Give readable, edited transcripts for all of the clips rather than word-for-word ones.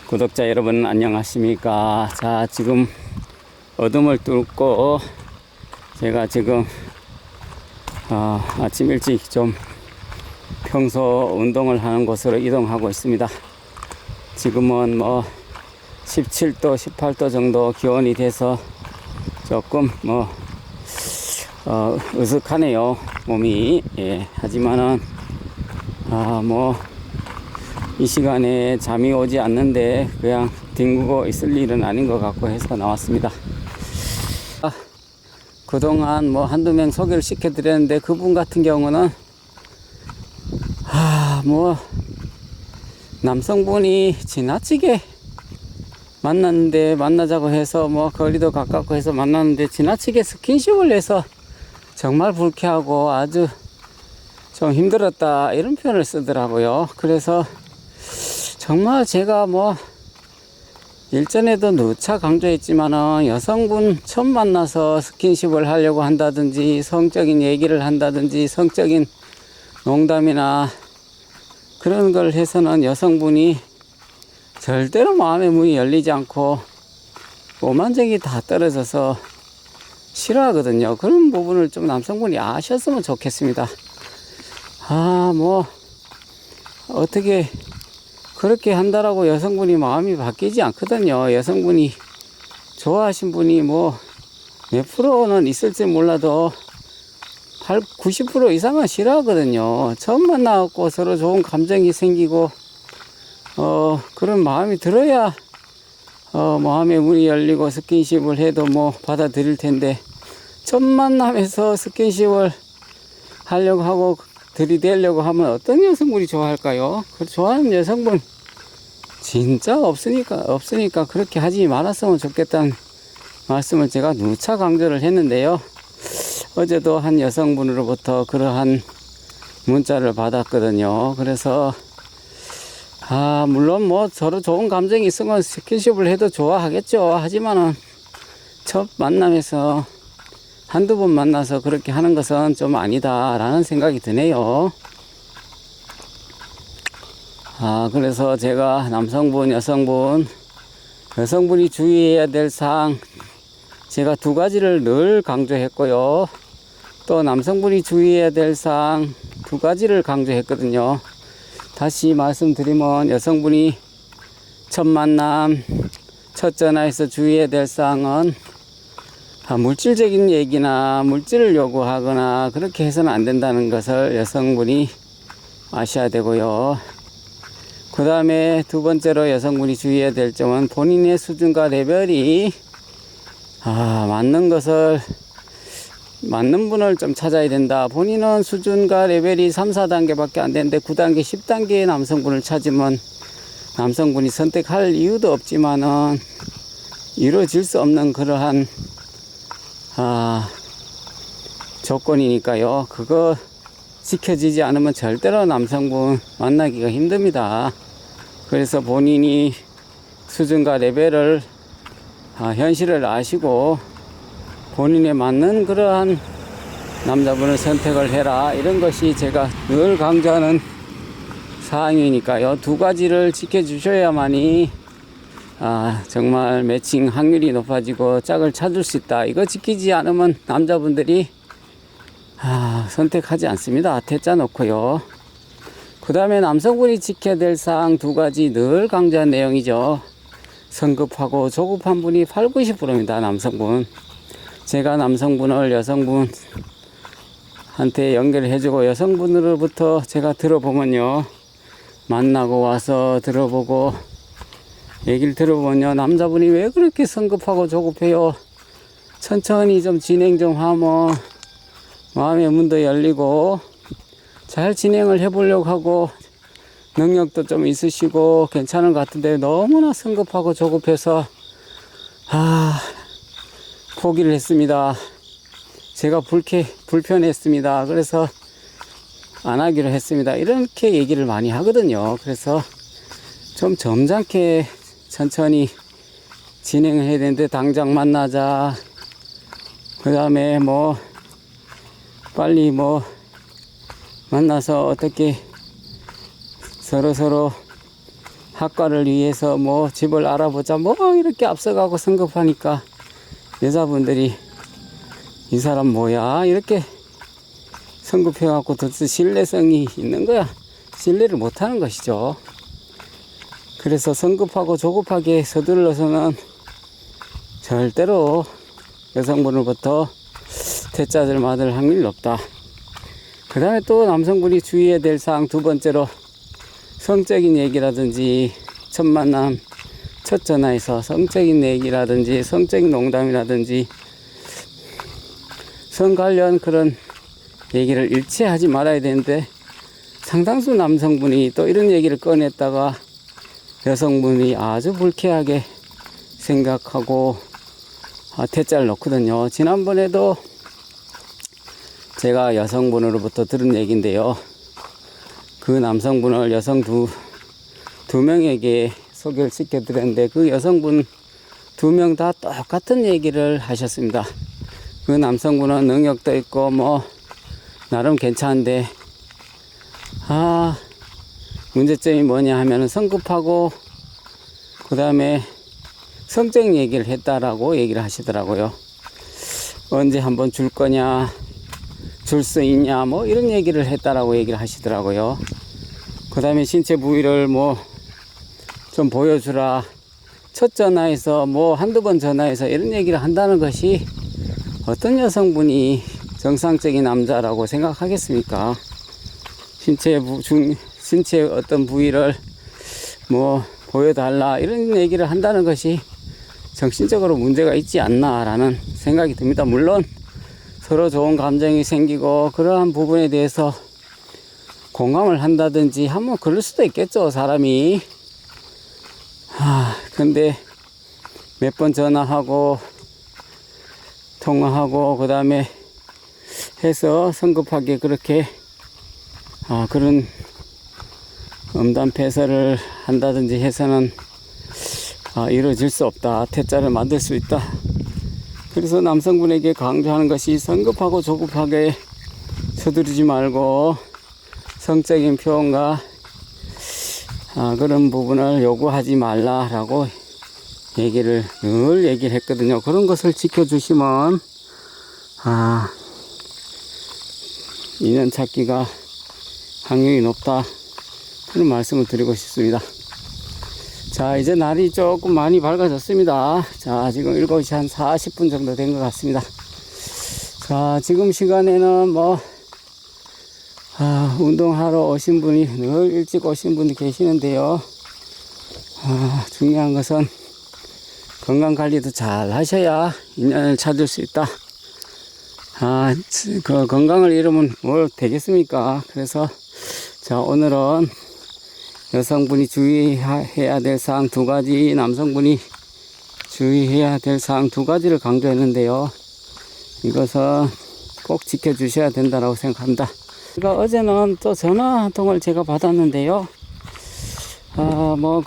구독자 여러분 안녕하십니까. 자, 지금 어둠을 뚫고 제가 지금 아침 일찍 좀 평소 운동을 하는 곳으로 이동하고 있습니다. 지금은 뭐 17도 18도 정도 기온이 돼서 조금 으슥하네요, 몸이. 예, 하지만은 이 시간에 잠이 오지 않는데 그냥 뒹구고 있을 일은 아닌 것 같고 해서 나왔습니다. 그동안 한두 명 소개를 시켜드렸는데 그분 같은 경우는 남성분이 지나치게 만났는데, 만나자고 해서 거리도 가깝고 해서 만났는데 지나치게 스킨십을 해서 정말 불쾌하고 아주 좀 힘들었다, 이런 표현을 쓰더라고요. 그래서 정말 제가 일전에도 누차 강조했지만은 여성분 처음 만나서 스킨십을 하려고 한다든지 성적인 얘기를 한다든지 성적인 농담이나 그런 걸 해서는 여성분이 절대로 마음의 문이 열리지 않고 오만정이 다 떨어져서 싫어하거든요. 그런 부분을 좀 남성분이 아셨으면 좋겠습니다. 어떻게 그렇게 한다라고 여성분이 마음이 바뀌지 않거든요. 여성분이 좋아하신 분이 몇 프로는 있을지 몰라도 90% 이상은 싫어하거든요. 처음 만나갖고 서로 좋은 감정이 생기고 그런 마음이 들어야 마음의 문이 열리고 스킨십을 해도 받아들일 텐데, 첫 만남에서 스킨십을 하려고 하고 들이대려고 하면 어떤 여성분이 좋아할까요? 그 좋아하는 여성분 진짜 없으니까 그렇게 하지 말았으면 좋겠다는 말씀을 제가 누차 강조를 했는데요. 어제도 한 여성분으로부터 그러한 문자를 받았거든요. 그래서 물론 서로 좋은 감정이 있으면 스킨십을 해도 좋아하겠죠. 하지만은 첫 만남에서 한두 번 만나서 그렇게 하는 것은 좀 아니다 라는 생각이 드네요. 그래서 제가 남성분, 여성분이 주의해야 될 사항 제가 두 가지를 늘 강조했고요. 또 남성분이 주의해야 될 사항 두 가지를 강조했거든요. 다시 말씀드리면, 여성분이 첫 만남, 첫 전화에서 주의해야 될 사항은 물질적인 얘기나 물질을 요구하거나 그렇게 해서는 안 된다는 것을 여성분이 아셔야 되고요. 그 다음에 두 번째로 여성분이 주의해야 될 점은 본인의 수준과 레벨이 맞는 분을 좀 찾아야 된다. 본인은 수준과 레벨이 3, 4단계밖에 안 되는데 9단계, 10단계의 남성분을 찾으면 남성분이 선택할 이유도 없지만은 이루어질 수 없는 그러한 조건이니까요. 그거 지켜지지 않으면 절대로 남성분 만나기가 힘듭니다. 그래서 본인이 수준과 레벨을 현실을 아시고 본인에 맞는 그러한 남자분을 선택을 해라, 이런 것이 제가 늘 강조하는 사항이니까요. 두 가지를 지켜주셔야만이 정말 매칭 확률이 높아지고 짝을 찾을 수 있다. 이거 지키지 않으면 남자분들이 선택하지 않습니다. 퇴짜 놓고요. 그 다음에 남성분이 지켜야 될 사항 두 가지 늘 강조한 내용이죠. 성급하고 조급한 분이 8, 90%입니다. 남성분. 제가 남성분을 여성분한테 연결해주고 여성분으로부터 제가 들어보면요, 만나고 와서 들어보고 얘기를 들어보면요, 남자분이 왜 그렇게 성급하고 조급해요? 천천히 좀 진행 좀 하면 마음의 문도 열리고 잘 진행을 해보려고 하고 능력도 좀 있으시고 괜찮은 것 같은데 너무나 성급하고 조급해서 포기를 했습니다. 제가 불편했습니다. 그래서 안 하기로 했습니다. 이렇게 얘기를 많이 하거든요. 그래서 좀 점잖게 천천히 진행을 해야 되는데, 당장 만나자, 그 다음에 빨리 만나서 어떻게 서로 학과를 위해서 뭐 집을 알아보자 뭐 이렇게 앞서가고 성급하니까 여자분들이 이 사람 뭐야 이렇게 성급해갖고 더 신뢰성이 있는 거야. 신뢰를 못하는 것이죠. 그래서 성급하고 조급하게 서둘러서는 절대로 여성분으로부터 대짜를 맞을 확률이 높다. 그 다음에 또 남성분이 주의해야 될 사항 두 번째로 성적인 얘기라든지 첫 만남, 첫 전화에서 성적인 얘기라든지 성적인 농담이라든지 성 관련 그런 얘기를 일치하지 말아야 되는데 상당수 남성분이 또 이런 얘기를 꺼냈다가 여성분이 아주 불쾌하게 생각하고 대짜를 놓거든요. 지난번에도 제가 여성분으로부터 들은 얘기인데요. 그 남성분을 여성 두 명에게 소개를 시켜드렸는데 그 여성분 2명 다 똑같은 얘기를 하셨습니다. 그 남성분은 능력도 있고 뭐 나름 괜찮은데 문제점이 뭐냐 하면은 성급하고 그 다음에 성적 얘기를 했다라고 얘기를 하시더라고요. 언제 한번 줄 거냐, 줄 수 있냐, 뭐 이런 얘기를 했다라고 얘기를 하시더라고요. 그 다음에 신체 부위를 뭐 좀 보여주라. 첫 전화에서 뭐 한두 번 전화해서 이런 얘기를 한다는 것이 어떤 여성분이 정상적인 남자라고 생각하겠습니까? 신체 어떤 부위를 뭐 보여달라 이런 얘기를 한다는 것이 정신적으로 문제가 있지 않나라는 생각이 듭니다. 물론 서로 좋은 감정이 생기고 그러한 부분에 대해서 공감을 한다든지 하면 그럴 수도 있겠죠, 사람이. 근데 몇 번 전화하고 통화하고 그 다음에 해서 성급하게 그렇게 그런 음담패설을 한다든지 해서는 이루어질 수 없다. 퇴짜를 만들 수 있다. 그래서 남성분에게 강조하는 것이 성급하고 조급하게 서두르지 말고 성적인 표현과 그런 부분을 요구하지 말라라고 늘 얘기를 했거든요. 그런 것을 지켜주시면 인연 찾기가 확률이 높다. 그런 말씀을 드리고 싶습니다. 자, 이제 날이 조금 많이 밝아졌습니다. 자, 지금 7시 한 40분 정도 된 것 같습니다. 자, 지금 시간에는 뭐 운동하러 오신 분이 늘 일찍 오신 분이 계시는데요. 중요한 것은 건강관리도 잘 하셔야 인연을 찾을 수 있다. 그 건강을 잃으면 뭘 되겠습니까? 그래서 자, 오늘은 여성분이 주의해야 될 사항 2가지, 남성분이 주의해야 될 사항 2가지를 강조했는데요. 이것은 꼭 지켜주셔야 된다고 생각합니다. 제가 어제는 또 전화 한 통을 제가 받았는데요. 뭐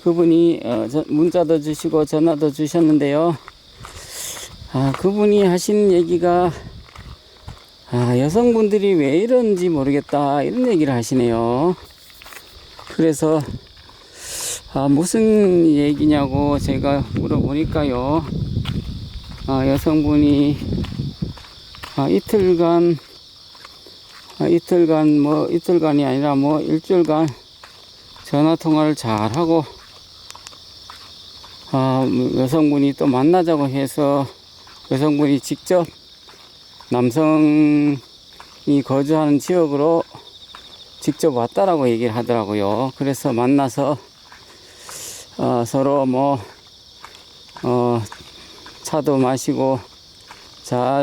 그분이 문자도 주시고 전화도 주셨는데요. 그분이 하신 얘기가 여성분들이 왜 이런지 모르겠다 이런 얘기를 하시네요. 그래서 무슨 얘기냐고 제가 물어보니까요. 여성분이 이틀간이 아니라 뭐 일주일간 전화통화를 잘하고 여성분이 또 만나자고 해서 여성분이 직접 남성이 거주하는 지역으로 직접 왔다라고 얘기를 하더라고요. 그래서 만나서 서로 뭐 차도 마시고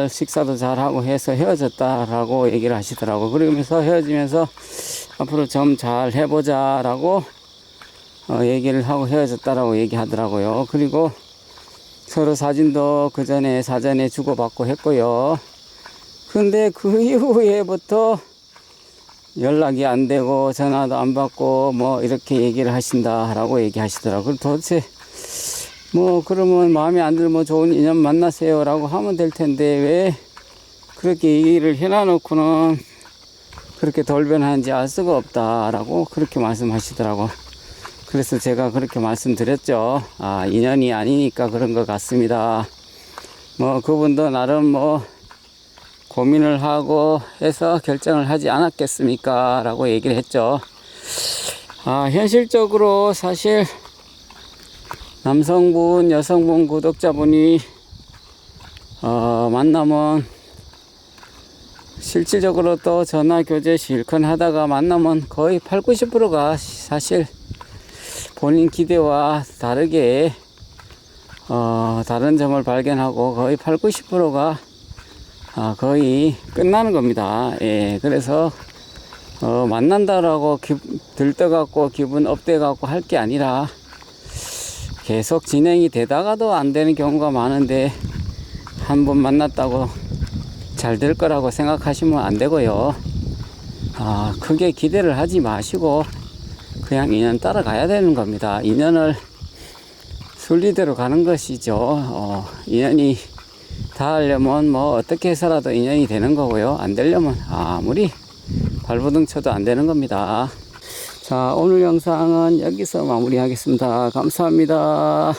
식사도 잘하고 해서 헤어졌다라고 얘기를 하시더라고요. 그러면서 헤어지면서 앞으로 좀 잘 해보자 라고 얘기를 하고 헤어졌다라고 얘기하더라고요. 그리고 서로 사진도 그 전에 사전에 주고받고 했고요. 근데 그 이후에부터 연락이 안 되고 전화도 안 받고 뭐 이렇게 얘기를 하신다라고 얘기하시더라고요. 도대체 뭐 그러면 마음에 안 들면 좋은 인연 만나세요 라고 하면 될 텐데 왜 그렇게 얘기를 해놔놓고는 그렇게 돌변하는지 알 수가 없다라고 그렇게 말씀하시더라고. 그래서 제가 그렇게 말씀드렸죠. 아, 인연이 아니니까 그런 것 같습니다. 뭐 그분도 나름 뭐 고민을 하고 해서 결정을 하지 않았겠습니까? 라고 얘기를 했죠. 아, 현실적으로 사실 남성분, 여성분 구독자분이 만나면 실질적으로 또 전화 교제 실컷 하다가 만나면 거의 8, 90%가 사실 본인 기대와 다르게 다른 점을 발견하고 거의 8, 90%가 거의 끝나는 겁니다. 예, 그래서 만난다라고 들떠갖고 기분 업돼갖고 할 게 아니라 계속 진행이 되다가도 안 되는 경우가 많은데 한 번 만났다고 잘 될 거라고 생각하시면 안 되고요. 크게 기대를 하지 마시고 그냥 인연 따라가야 되는 겁니다. 인연을 순리대로 가는 것이죠. 인연이 닿으려면 뭐 어떻게 해서라도 인연이 되는 거고요. 안 되려면 아무리 발버둥 쳐도 안 되는 겁니다. 자, 오늘 영상은 여기서 마무리하겠습니다. 감사합니다.